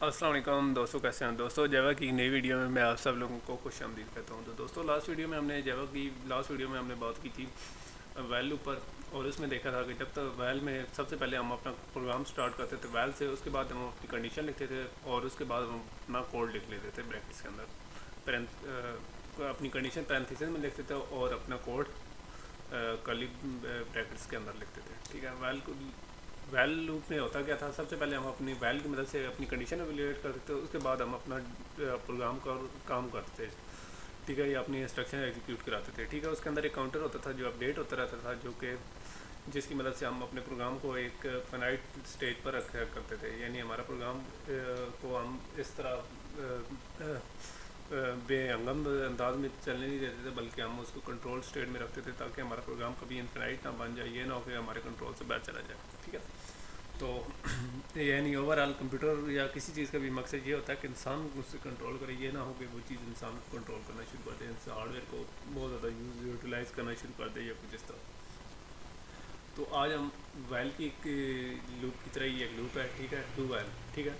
السلام علیکم دوستوں، کیسے ہیں دوستوں؟ جیوا کی نئی ویڈیو میں آپ سب لوگوں کو خوش آمدید کہتا ہوں۔ تو دوستوں، لاسٹ ویڈیو میں ہم نے بات کی تھی ویل پر، اور اس میں دیکھا تھا کہ جب تک ویل میں سب سے پہلے ہم اپنا پروگرام سٹارٹ کرتے تھے ویل سے، اس کے بعد ہم اپنی کنڈیشن لکھتے تھے اور اس کے بعد ہم اپنا کوڈ لکھ لیتے تھے بریکٹس کے اندر، اپنی کنڈیشن پرنتھیسس میں لکھتے تھے اور اپنا کوڈ کرلی بریکٹس کے اندر لکھتے تھے۔ ٹھیک ہے، ویل لوپ میں ہوتا کیا تھا؟ سب سے پہلے ہم اپنی ویل کی مدد سے اپنی کنڈیشن ایویلیٹ کرتے تھے، اس کے بعد ہم اپنا پروگرام کا کام کرتے تھے۔ ٹھیک ہے، یا اپنی انسٹرکشن ایگزیکیوٹ کراتے تھے۔ ٹھیک ہے، اس کے اندر ایک کاؤنٹر ہوتا تھا جو اپڈیٹ ہوتا رہتا تھا، جو کہ جس کی مدد سے ہم اپنے پروگرام کو ایک فنائٹ اسٹیج پر رکھا کرتے تھے، یعنی ہمارا پروگرام کو ہم اس طرح بے ہنگم انداز میں چلنے نہیں دیتے تھے، بلکہ ہم اس کو کنٹرول اسٹیٹ میں رکھتے تھے تاکہ ہمارا پروگرام کبھی انفینائٹ نہ بن جائے، یہ نہ ہو کہ ہمارے کنٹرول سے باہر چلا جائے۔ ٹھیک ہے، تو یعنی اوور آل کمپیوٹر یا کسی چیز کا بھی مقصد یہ ہوتا ہے کہ انسان اس سے کنٹرول کرے، یہ نہ ہو کہ وہ چیز انسان کو کنٹرول کرنا شروع کر دے، اس ہارڈ ویئر کو بہت زیادہ یوٹیلائز کرنا شروع کر دے یا کچھ اس طرح۔ تو آج ہم ویل کی ایک لوپ کی طرح ہی ایک لوپ ہے، ٹھیک ہے، ڈو ویل، ٹھیک ہے،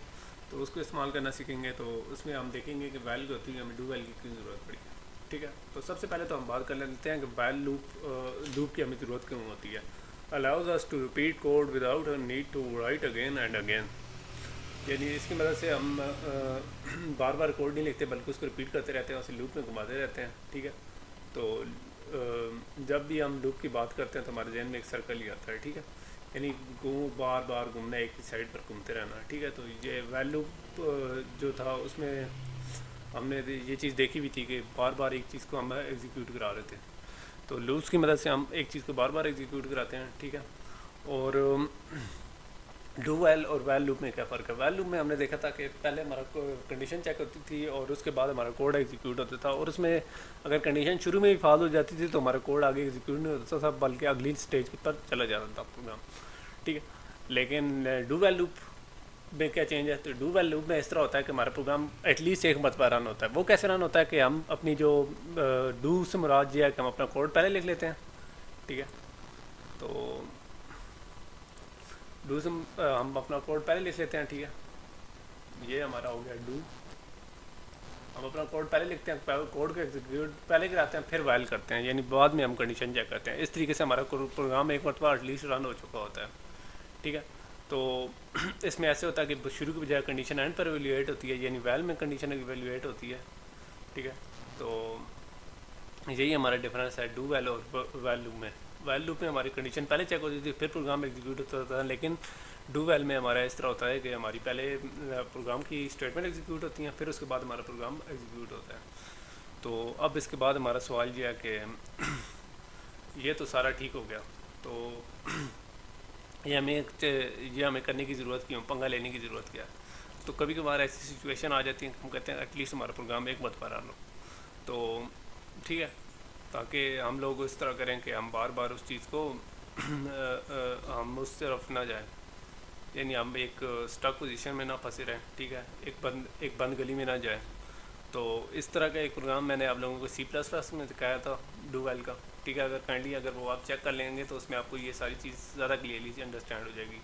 تو اس کو استعمال کرنا سیکھیں گے۔ تو اس میں ہم دیکھیں گے کہ ویل جو ہوتی ہے ہمیں ڈو ویل کی کیوں ضرورت پڑی ہے۔ ٹھیک ہے، تو سب سے پہلے تو ہم بات کر لیتے ہیں کہ ویل لوپ کی ہمیں ضرورت کیوں ہوتی ہے۔ allows us to repeat code without a need to write again and again، یعنی اس کی مدد سے ہم بار بار کوڈ نہیں لکھتے بلکہ اس کو رپیٹ کرتے رہتے ہیں، اسے لوپ میں گھماتے رہتے ہیں۔ ٹھیک ہے، تو جب بھی ہم لوپ کی بات کرتے ہیں تو ہمارے ذہن میں ایک سرکل ہی آتا ہے۔ ٹھیک ہے، یعنی بار بار گھومنا، ایک ہی سائڈ پر گھومتے رہنا۔ ٹھیک ہے، تو یہ ویل لوپ جو تھا اس میں ہم نے یہ چیز دیکھی بھی تھی کہ بار بار ایک چیز کو ہم ایگزیکیوٹ کرا رہے تھے، تو لوپس کی مدد سے ہم ایک چیز کو بار بار ایگزیکیوٹ کراتے ہیں۔ ٹھیک ہے، اور ڈو ویل اور ویل لوپ میں کیا فرق ہے؟ ویل لوپ میں ہم نے دیکھا تھا کہ پہلے ہمارا کنڈیشن چیک ہوتی تھی اور اس کے بعد ہمارا کوڈ ایگزیکیوٹ ہوتا تھا، اور اس میں اگر کنڈیشن شروع میں ہی فال ہو جاتی تھی تو ہمارا کوڈ آگے ایگزیکیوٹ نہیں ہوتا تھا بلکہ اگلی اسٹیج پر چلا جاتا تھا پروگرام۔ ٹھیک ہے، لیکن ڈو ویل لوپ میں کیا چینج ہے؟ تو ڈو ویل لوپ میں اس طرح ہوتا ہے کہ ہمارا پروگرام ایٹ لیسٹ ایک مرتبہ رن ہوتا ہے۔ وہ کیسے رن ہوتا ہے کہ ہم اپنی جو ڈو سے مراد یہ ہے کہ ہم اپنا کوڈ پہلے لکھ لیتے ہیں۔ ٹھیک ہے، تو ڈو سے ہم اپنا کوڈ پہلے لکھ لیتے ہیں۔ ٹھیک ہے، یہ ہمارا ہو گیا ڈو، ہم اپنا کوڈ پہلے لکھتے ہیں، کوڈ کو ایگزیکیوٹ پہلے کراتے ہیں، پھر وائل کرتے ہیں، یعنی بعد میں ہم کنڈیشن چیک کرتے ہیں۔ اس طریقے سے ہمارا پروگرام ایک مرتبہ ایٹ لیسٹ رن ہو چکا ہوتا ہے۔ ٹھیک ہے، تو اس میں ایسے ہوتا ہے کہ شروع کی بجائے کنڈیشن اینڈ پر ایویلیویٹ ہوتی ہے، یعنی ویل میں کنڈیشن ایویلیویٹ ہوتی ہے۔ ٹھیک ہے، تو یہی ہمارا ڈفرینس ہے ڈو ویل اور ویل لوپ میں۔ ویل لوپ میں ہماری کنڈیشن پہلے چیک ہوتی تھی پھر پروگرام ایگزیکیوٹ ہوتا تھا، لیکن ڈو ویل میں ہمارا اس طرح ہوتا ہے کہ ہماری پہلے پروگرام کی اسٹیٹمنٹ ایگزیکیوٹ ہوتی ہیں، پھر اس کے بعد ہمارا پروگرام ایگزیکیوٹ ہوتا ہے۔ تو اب اس کے بعد ہمارا سوال یہ ہے کہ یہ تو سارا ٹھیک ہو گیا، تو یہ ہمیں کرنے کی ضرورت کیوں، پنگا لینے کی ضرورت کیا ہے؟ تو کبھی کبھار ایسی سچویشن آ جاتی ہے کہ ہم کہتے ہیں ایٹ لیسٹ ہمارا پروگرام ایک مرتبہ رن ہو، تو ٹھیک ہے، تاکہ ہم لوگ اس طرح کریں کہ ہم بار بار اس چیز کو ہم اس طرف نہ جائیں، یعنی ہم ایک اسٹک پوزیشن میں نہ پھنسے رہیں۔ ٹھیک ہے، ایک بند گلی میں نہ جائیں۔ تو اس طرح کا ایک پروگرام میں نے آپ لوگوں کو سی پلس پلس میں دکھایا تھا ڈو ویل کا۔ ٹھیک ہے، اگر وہ آپ چیک کر لیں گے تو اس میں آپ کو یہ ساری چیز زیادہ کلیئرلی انڈرسٹینڈ ہو جائے گی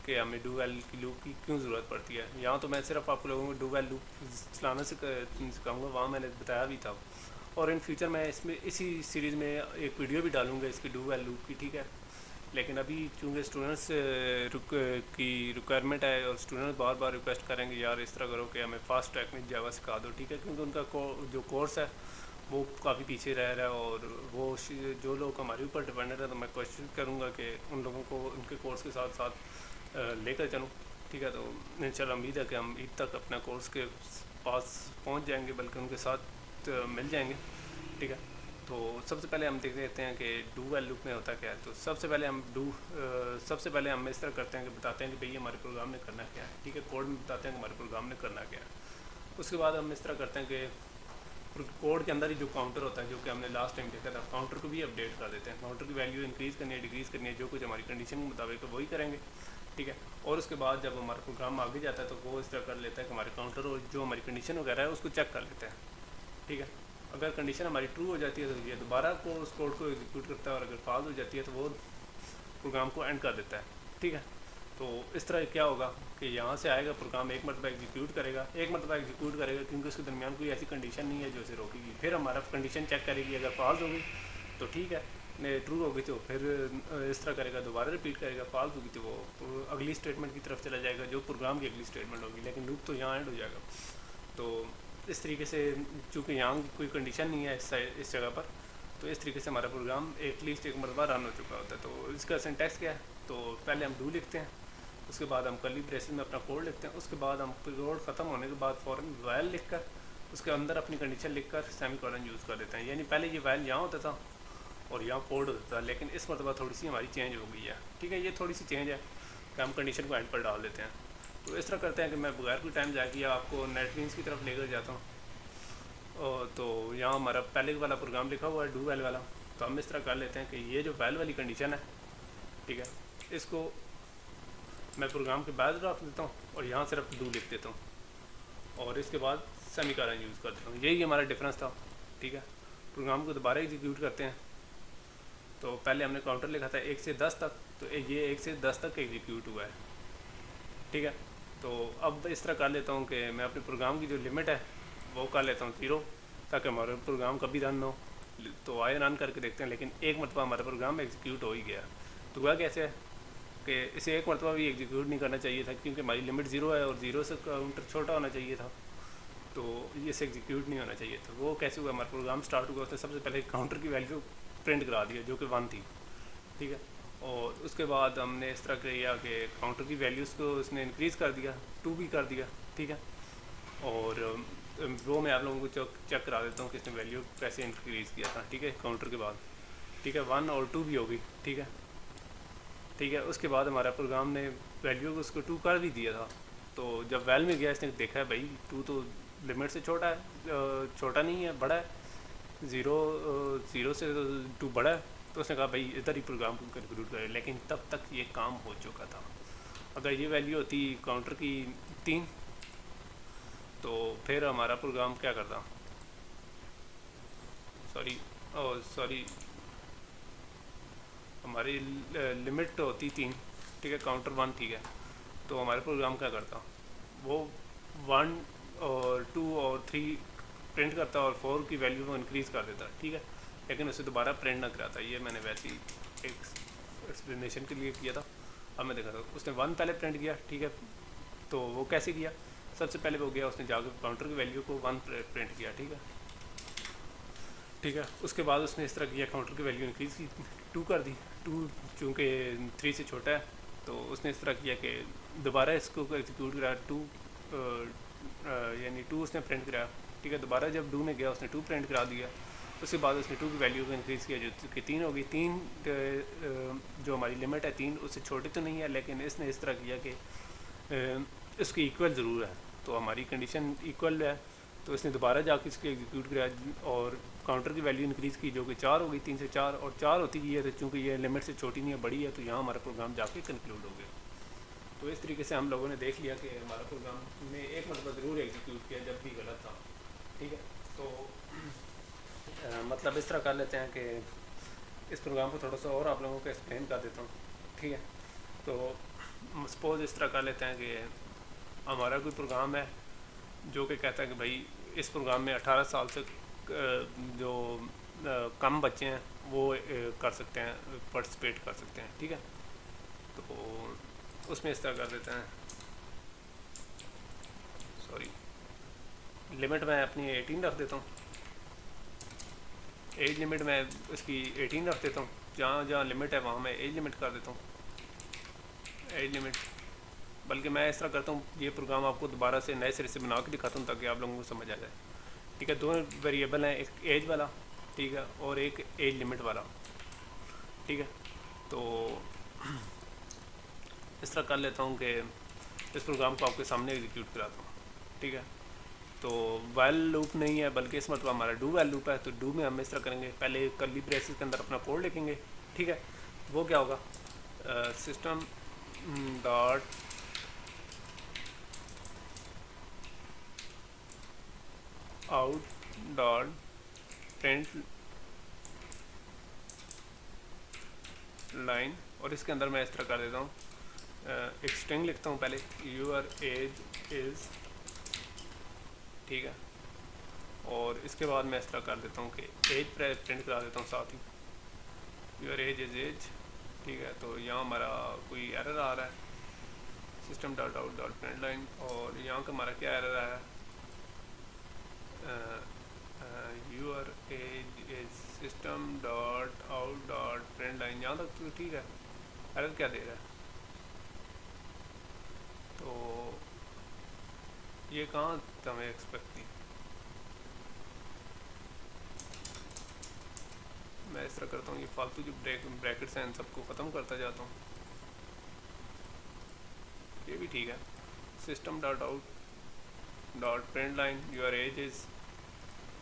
کہ ہمیں ڈو ویل کی لوپ کی کیوں ضرورت پڑتی ہے۔ یہاں تو میں صرف آپ لوگوں کو ڈو ویل لوپ چلانا سکھاؤں گا، وہاں میں نے بتایا بھی تھا، اور ان فیوچر میں اسی سیریز میں ایک ویڈیو بھی ڈالوں گا اس کی ڈو ویل لوپ کی۔ ٹھیک ہے، لیکن ابھی چونکہ اسٹوڈنٹس کی ریکوائرمنٹ ہے اور اسٹوڈنٹس بار بار ریکویسٹ کریں گے یار اس طرح کرو کہ ہمیں فاسٹ ٹریک میں جاوا سکھا دو۔ ٹھیک ہے، کیونکہ ان کا جو کورس ہے وہ کافی پیچھے رہ رہا ہے، اور وہ جو لوگ ہمارے اوپر ڈپینڈنٹ ہیں، تو میں کوشش کروں گا کہ ان لوگوں کو ان کے کورس کے ساتھ ساتھ لے کر چلوں۔ ٹھیک ہے، تو انشاءاللہ امید ہے کہ ہم عید تک اپنا کورس کے پاس پہنچ جائیں گے، بلکہ ان کے ساتھ مل جائیں گے۔ ٹھیک ہے، تو سب سے پہلے ہم دیکھ لیتے ہیں کہ ڈو ویل لوپ میں ہوتا کیا ہے۔ تو سب سے پہلے ہم اس طرح کرتے ہیں کہ بتاتے ہیں کہ بھئی ہمارے پروگرام نے کرنا کیا ہے۔ ٹھیک ہے، کوڈ میں بتاتے ہیں کہ ہمارے پروگرام نے کرنا کیا ہے۔ اس کے بعد ہم اس طرح کرتے ہیں کہ کوڈ کے اندر ہی جو کاؤنٹر ہوتا ہے، جو کہ ہم نے لاسٹ ٹائم دیکھا تھا، کاؤنٹر کو بھی اپڈیٹ کر دیتے ہیں۔ کاؤنٹر کی ویلیو انکریز کرنی ہے، ڈیکریز کرنی ہے، جو کچھ ہماری کنڈیشن کے مطابق ہے وہی کریں گے۔ ٹھیک ہے، اور اس کے بعد جب ہمارا پروگرام آگے جاتا ہے تو وہ اس طرح کر لیتا ہے کہ ہمارے کاؤنٹر اور جو ہماری کنڈیشن وغیرہ ہے اس کو چیک کر لیتے ہیں۔ ٹھیک ہے، اگر کنڈیشن ہماری ٹرو ہو جاتی ہے تو یہ دوبارہ اس کوڈ کو ایگزیکیوٹ کرتا ہے، اور اگر فالس ہو جاتی ہے تو وہ پروگرام کو اینڈ کر دیتا ہے۔ ٹھیک ہے، تو اس طرح کیا ہوگا کہ یہاں سے آئے گا پروگرام ایک مرتبہ ایگزیکیوٹ کرے گا، ایک مرتبہ ایگزیکیوٹ کرے گا کیونکہ اس کے درمیان کوئی ایسی کنڈیشن نہیں ہے جو اسے روکے گی. پھر ہمارا کنڈیشن چیک کرے گی، اگر فالس ہوگی تو ٹھیک ہے، ٹرو ہوگی تو پھر اس طرح کرے گا، دوبارہ ریپیٹ کرے گا. فالس ہوگی تو وہ اگلی اسٹیٹمنٹ کی طرف چلا جائے گا جو پروگرام کی اگلی اسٹیٹمنٹ ہوگی، لیکن لوپ تو یہاں اینڈ ہو جائے گا. تو اس طریقے سے چونکہ یہاں کوئی کنڈیشن نہیں ہے اس جگہ پر، تو اس طریقے سے ہمارا پروگرام ایٹ لیسٹ ایک مرتبہ رن ہو چکا ہوتا ہے. تو اس کا سینٹیکس کیا ہے؟ تو پہلے ہم ڈو لکھتے ہیں، اس کے بعد ہم کرلی بریسز میں اپنا کوڈ لکھتے ہیں، اس کے بعد ہم کوڈ ختم ہونے کے بعد فوراً وائل لکھ کر اس کے اندر اپنی کنڈیشن لکھ کر سیمی کولن یوز کر دیتے ہیں. یعنی پہلے یہ وائل یہاں ہوتا تھا اور یہاں کوڈ ہوتا تھا، لیکن اس مرتبہ تھوڑی سی ہماری چینج ہو گئی ہے. ٹھیک ہے، یہ تھوڑی سی چینج ہے کہ ہم کنڈیشن کو اینڈ پر ڈال دیتے ہیں. تو اس طرح کرتے ہیں کہ میں بغیر کوئی ٹائم ضائع کیے آپ کو نیٹ بینس کی طرف لے کر جاتا ہوں. تو یہاں ہمارا پہلے والا پروگرام لکھا ہوا ہے ڈو ویل والا. تو ہم اس طرح کر لیتے ہیں کہ یہ جو ویل والی کنڈیشن ہے، ٹھیک ہے، اس کو میں پروگرام کے بعد رکھ دیتا ہوں اور یہاں صرف ڈو لکھ دیتا ہوں اور اس کے بعد سیمی کولن یوز کر دیتا ہوں. یہی ہمارا ڈفرینس تھا. ٹھیک ہے، پروگرام کو دوبارہ ایگزیکیوٹ کرتے ہیں. تو پہلے ہم نے کاؤنٹر لکھا تھا 1 سے 10 تک، تو یہ 1 سے 10 تک ایگزیکیوٹ ہوا ہے. ٹھیک ہے، تو اب اس طرح کر لیتا ہوں کہ میں اپنے پروگرام کی جو لمٹ ہے وہ کر لیتا ہوں 0 تاکہ ہمارا پروگرام کبھی رن نہ ہو. تو آئے رن کر کے دیکھتے ہیں، لیکن ایک مرتبہ ہمارا پروگرام ایگزیکیوٹ ہو ہی گیا. تو ہوا کیسے ہے کہ اسے ایک مرتبہ بھی ایگزیکیوٹ نہیں کرنا چاہیے تھا کیونکہ ہماری لمٹ 0 ہے اور 0 سے کاؤنٹر چھوٹا ہونا چاہیے تھا، تو یہ سے ایگزیکیوٹ نہیں ہونا چاہیے تھا. وہ کیسے ہوا؟ ہمارا پروگرام سٹارٹ ہوا، اس نے سب سے پہلے کاؤنٹر کی ویلیو پرنٹ کرا دیا جو کہ 1 تھی. ٹھیک ہے، اور اس کے بعد ہم نے اس طرح کیا کہ کاؤنٹر کی ویلیوز کو اس نے انکریز کر دیا، 2 بھی کر دیا. ٹھیک ہے، اور وہ میں آپ لوگوں کو چیک کرا دیتا ہوں کہ اس نے ویلیو کیسے انکریز کیا تھا. ٹھیک ہے، کاؤنٹر کے بعد ٹھیک ہے 1 اور 2 بھی ہوگی. ٹھیک ہے، ٹھیک ہے، اس کے بعد ہمارا پروگرام نے ویلیو کو اس کو 2 کر بھی دیا تھا. تو جب ویل میں گیا اس نے دیکھا ہے بھائی 2 تو لمٹ سے چھوٹا ہے، چھوٹا نہیں ہے، بڑا ہے، 0 سے 2 بڑا ہے. تو اس نے کہا بھائی ادھر ہی پروگرام کو کنکلوڈ کرے، لیکن تب تک یہ کام ہو چکا تھا. اگر یہ ویلیو ہوتی کاؤنٹر کی 3 تو پھر ہمارا پروگرام کیا کرتا، سوری ہماری لمٹ ہوتی 3. ٹھیک ہے، کاؤنٹر 1. ٹھیک ہے، تو ہمارا پروگرام کیا کرتا، وہ 1 اور 2 اور 3 پرنٹ کرتا اور 4 کی ویلیو کو انکریز کر دیتا. ٹھیک ہے، لیکن اسے دوبارہ پرنٹ نہ کراتا. یہ میں نے ویسے ہی ایک ایکسپلینیشن کے لیے کیا تھا. اب میں دیکھا تھا اس نے 1 پہلے پرنٹ کیا. ٹھیک ہے، تو وہ کیسے کیا؟ سب سے پہلے وہ گیا اس نے جا کے کاؤنٹر کی ویلیو کو 1 پرنٹ کیا. ٹھیک ہے، ٹھیک ہے، اس کے بعد اس نے اس طرح کیا کاؤنٹر کی ویلیو انکریز کی 2 کر دی. 2 چونکہ 3 سے چھوٹا ہے تو اس نے اس طرح کیا کہ دوبارہ اس کو ایگزیکیوٹ کرایا 2 یعنی 2 اس نے پرنٹ کرایا. ٹھیک ہے، دوبارہ جب 2 میں گیا اس نے 2 پرنٹ کرا دیا. اس کے بعد اس نے 2 کی ویلیو کو انکریز کیا جو کہ 3 ہوگی. 3 جو ہماری لمٹ ہے 3 اس سے چھوٹی تو نہیں ہے، لیکن اس نے اس طرح کیا کہ اس کی ایکول ضرور ہے. تو ہماری کنڈیشن ایکول ہے، تو اس نے دوبارہ جا کے اس کو ایگزیکیوٹ کرایا اور کاؤنٹر کی ویلیو انکریز کی جو کہ 4 ہوگی. 3 سے 4 اور 4 ہوتی گئی ہے، تو چونکہ یہ لمٹ سے چھوٹی نہیں ہے بڑی ہے، تو یہاں ہمارا پروگرام جا کے کنکلوڈ ہو گیا. تو اس طریقے سے ہم لوگوں نے دیکھ لیا کہ ہمارا پروگرام نے ایک مرتبہ ضرور ایگزیکیوٹ کیا جب بھی غلط تھا. ٹھیک ہے، تو مطلب اس طرح کر لیتے ہیں کہ اس پروگرام کو تھوڑا سا اور آپ لوگوں کو ایکسپلین کر دیتا ہوں. ٹھیک ہے، تو سپوز اس طرح کر لیتے ہیں کہ ہمارا کوئی پروگرام ہے جو کہ کہتا ہے کہ بھائی اس پروگرام میں 18 سال سے جو کم بچے ہیں وہ کر سکتے ہیں، پارٹیسپیٹ کر سکتے ہیں. ٹھیک ہے، تو اس میں اس طرح کر دیتے ہیں، سوری لمٹ میں اپنی 18 رکھ دیتا ہوں. ایج لمٹ میں اس کی 18 رکھ دیتا ہوں. جہاں جہاں لمٹ ہے وہاں میں ایج لمٹ کر دیتا ہوں. ایج لمٹ بلکہ میں اس طرح کرتا ہوں، یہ پروگرام آپ کو دوبارہ سے نئے سرے سے بنا کے دکھاتا ہوں تاکہ آپ لوگوں کو سمجھ آ جائے. ٹھیک ہے، 2 ویریبل ہیں، ایک ایج والا، ٹھیک ہے، اور ایک ایج لمٹ والا. ٹھیک ہے، تو اس طرح کر لیتا ہوں کہ اس پروگرام کو آپ کے سامنے ایگزیکیوٹ کراتا ہوں. ٹھیک ہے، تو وائل لوپ نہیں ہے بلکہ اس مطلب ہمارا ڈو وائل لوپ ہے. تو ڈو میں ہم اس طرح کریں گے، پہلے کرلی بریسز کے اندر اپنا کوڈ لکھیں گے. ٹھیک ہے، وہ کیا ہوگا، system dot out dot print line, اور اس کے اندر میں اس طرح کر دیتا ہوں ایک اسٹرنگ لکھتا ہوں پہلے یور ایج از، ٹھیک ہے، اور اس کے بعد میں اس طرح کر دیتا ہوں کہ ایج پرنٹ کرا دیتا ہوں ساتھ ہی، یور ایج از ایج، ٹھیک ہے. تو یہاں ہمارا کوئی ایرر آ رہا ہے system dot out dot print line, اور یہاں کا ہمارا کیا ایرر آیا ہے your age is system dot out dot print line, یہاں تک تو ٹھیک ہے. ایرر کیا دے رہا ہے؟ تو یہ کہاں ہمیں ایکسپیکٹ تھی. میں اس طرح کرتا ہوں، یہ فالتو جو بریکٹس ہیں ان سب کو ختم کرتا جاتا ہوں. یہ بھی ٹھیک ہے، system dot out dot print line your age is,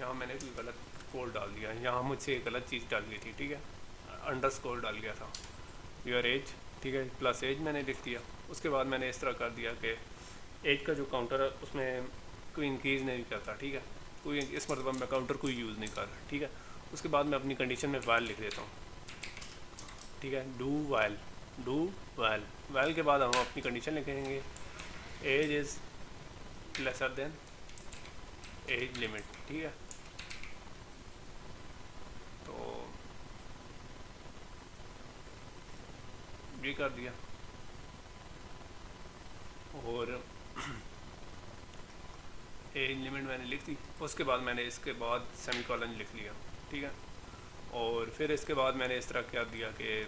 یہاں میں نے کوئی غلط کوڈ ڈال دیا، یہاں مجھ سے ایک غلط چیز ڈال گئی تھی، ٹھیک ہے، انڈر اسکور ڈال گیا تھا یور ایج، ٹھیک ہے، پلس ایج میں نے لکھ دیا. اس کے بعد میں نے اس طرح کر دیا کہ ایج کا جو کاؤنٹر ہے اس میں کوئی انکریز نہیں کرتا، ٹھیک ہے، کوئی اس مرتبہ میں کاؤنٹر کوئی یوز نہیں کر رہا، ٹھیک ہے. اس کے بعد میں اپنی کنڈیشن میں وائل لکھ دیتا ہوں، ٹھیک ہے، ڈو وائل. وائل کے بعد ہم اپنی کنڈیشن لکھیں گے age is lesser than age limit, ٹھیک ہے. تو یہ کر دیا، اور ایج لمٹ میں نے لکھ دی. اس کے بعد میں نے اس کے بعد سیمی کالن لکھ لیا، ٹھیک ہے. اور پھر اس کے بعد میں نے اس طرح کیا دیا کہ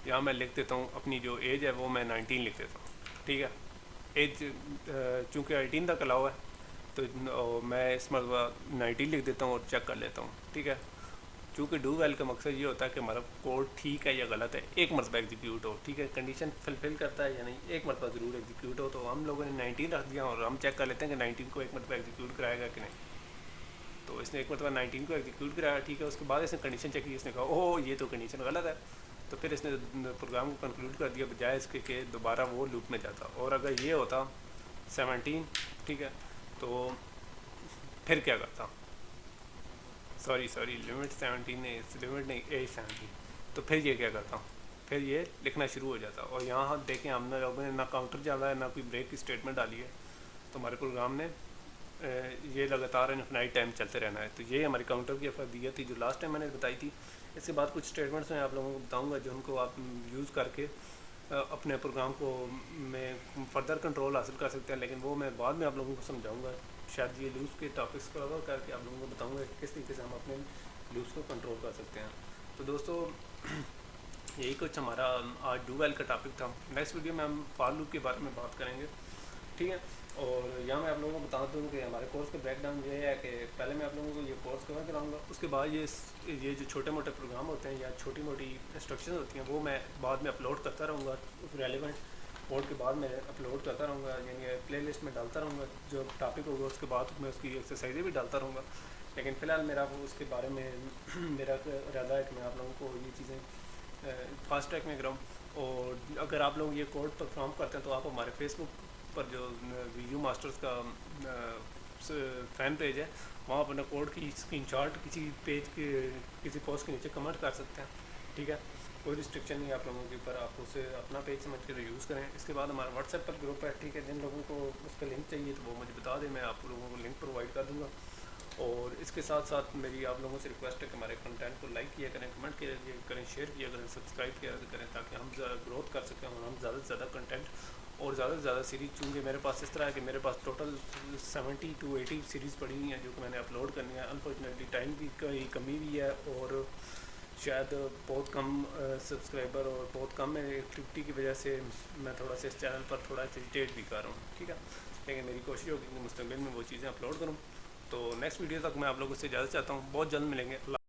یہاں میں لکھ دیتا ہوں اپنی جو ایج ہے وہ میں 19 لکھ دیتا ہوں، ٹھیک ہے. ایج چونکہ 18 تک الاؤ ہے تو میں اس مرتبہ 19 لکھ دیتا ہوں اور چیک کر لیتا ہوں، ٹھیک ہے. چونکہ ڈو ویل کا مقصد یہ ہوتا ہے کہ ہمارا کوڈ ٹھیک ہے یا غلط ہے ایک مرتبہ ایگزیکیوٹ ہو، ٹھیک ہے، کنڈیشن فلفل کرتا ہے یا نہیں ایک مرتبہ ضرور ایگزیکیوٹ ہو. تو ہم لوگوں نے 19 رکھ دیا اور ہم چیک کر لیتے ہیں کہ 19 کو ایک مرتبہ ایگزیکیوٹ کرائے گا کہ نہیں. تو اس نے ایک مرتبہ 19 کو ایگزیکیوٹ کرایا، ٹھیک ہے. اس کے بعد اس نے کنڈیشن چیک کی، اس نے کہا اوہ یہ تو کنڈیشن غلط ہے. تو پھر اس نے پروگرام کو کنکلوڈ کر دیا بجائے اس کے کہ دوبارہ وہ لوپ میں جاتا. اور اگر یہ ہوتا 17، ٹھیک ہے، تو پھر کیا کرتا، سوری لمٹ 17 نہیں، لمٹ نہیں، ایج 17. تو پھر یہ کیا کرتا ہوں، پھر یہ لکھنا شروع ہو جاتا. اور یہاں دیکھیں ہم نے لوگوں نے نہ کاؤنٹر چلا ہے نہ کوئی بریک کی اسٹیٹمنٹ ڈالی ہے. تو ہمارے پروگرام نے یہ لگاتار انفینائٹ ٹائم چلتے رہنا ہے. تو یہ ہماری کاؤنٹر کی افادیت تھی جو لاسٹ ٹائم میں نے بتائی تھی. اس کے بعد کچھ اسٹیٹمنٹس میں آپ لوگوں کو بتاؤں گا جو ان کو آپ یوز کر کے اپنے پروگرام کو میں فردر کنٹرول حاصل کر سکتے ہیں. لیکن وہ میں بعد میں آپ لوگوں کو سمجھاؤں گا، شاید یہ لوپس کے ٹاپکس کو کور کر کے آپ لوگوں کو بتاؤں گا کہ کس طریقے سے ہم اپنے لوپس کو کنٹرول کر سکتے ہیں. تو دوستو یہی کچھ ہمارا آج ڈو ویل کا ٹاپک تھا. نیکسٹ ویڈیو میں ہم فار لوپ کے بارے میں بات کریں گے، ٹھیک ہے. اور یہاں میں آپ لوگوں کو بتا دوں کہ ہمارے کورس کا بیک گراؤنڈ یہ ہے کہ پہلے میں آپ لوگوں کو یہ کورس کور کراؤں گا. اس کے بعد یہ جو چھوٹے موٹے پروگرام ہوتے ہیں یا چھوٹی موٹی انسٹرکشن ہوتی ہیں وہ میں بعد میں اپلوڈ کرتا رہوں گا. اس ریلیونٹ کوڈ کے بعد میں اپلوڈ کرتا رہوں گا، یعنی پلے لسٹ میں ڈالتا رہوں گا. جو ٹاپک ہوگا اس کے بعد میں اس کی ایکسرسائزیں بھی ڈالتا رہوں گا. لیکن فی الحال میرا وہ اس کے بارے میں میرا ارادہ ہے کہ میں آپ لوگوں کو یہ چیزیں فاسٹ ٹریک میں کراؤں. اور اگر آپ لوگ یہ کوڈ پرفارم کرتے ہیں تو آپ ہمارے فیس بک پر جو ویڈیو ماسٹرز کا فین پیج ہے وہاں اپنا کوڈ کی اسکرین شاٹ کسی پیج کے کسی پوسٹ کے نیچے کمنٹ کر سکتے ہیں، ٹھیک ہے. کوئی ریسٹرکشن نہیں آپ لوگوں کے اوپر، آپ اسے اپنا پیج سمجھ کے یوز کریں. اس کے بعد ہمارا واٹس ایپ پر گروپ ہے، ٹھیک ہے. جن لوگوں کو اس کا لنک چاہیے تو وہ مجھے بتا دیں، میں آپ لوگوں کو لنک پرووائڈ کر دوں گا. اور اس کے ساتھ ساتھ میری آپ لوگوں سے ریکویسٹ ہے کہ ہمارے کنٹینٹ کو لائک کیا کریں، کمنٹ کیا کریں، شیئر کیا کریں، سبسکرائب کیا کریں تاکہ ہم گروتھ کر سکیں اور ہم زیادہ سے زیادہ کنٹینٹ اور زیادہ سے زیادہ سیریز. چونکہ میرے پاس اس طرح ہے کہ میرے پاس ٹوٹل 70 to 80 سیریز پڑی ہوئی ہیں جو کہ میں نے اپلوڈ کرنی ہے. انفارچونیٹلی ٹائم کی کمی بھی ہے اور شاید بہت کم سبسکرائبر اور بہت کم ایکٹیویٹی کی وجہ سے میں تھوڑا سا اس چینل پر تھوڑا ہیزیٹیٹ بھی کر رہا ہوں، ٹھیک ہے. لیکن میری کوشش ہوگی کہ مستقبل میں وہ چیزیں اپلوڈ کروں. تو نیکسٹ ویڈیو تک میں آپ لوگوں سے اجازت چاہتا ہوں، بہت جلد ملیں گے. اللہ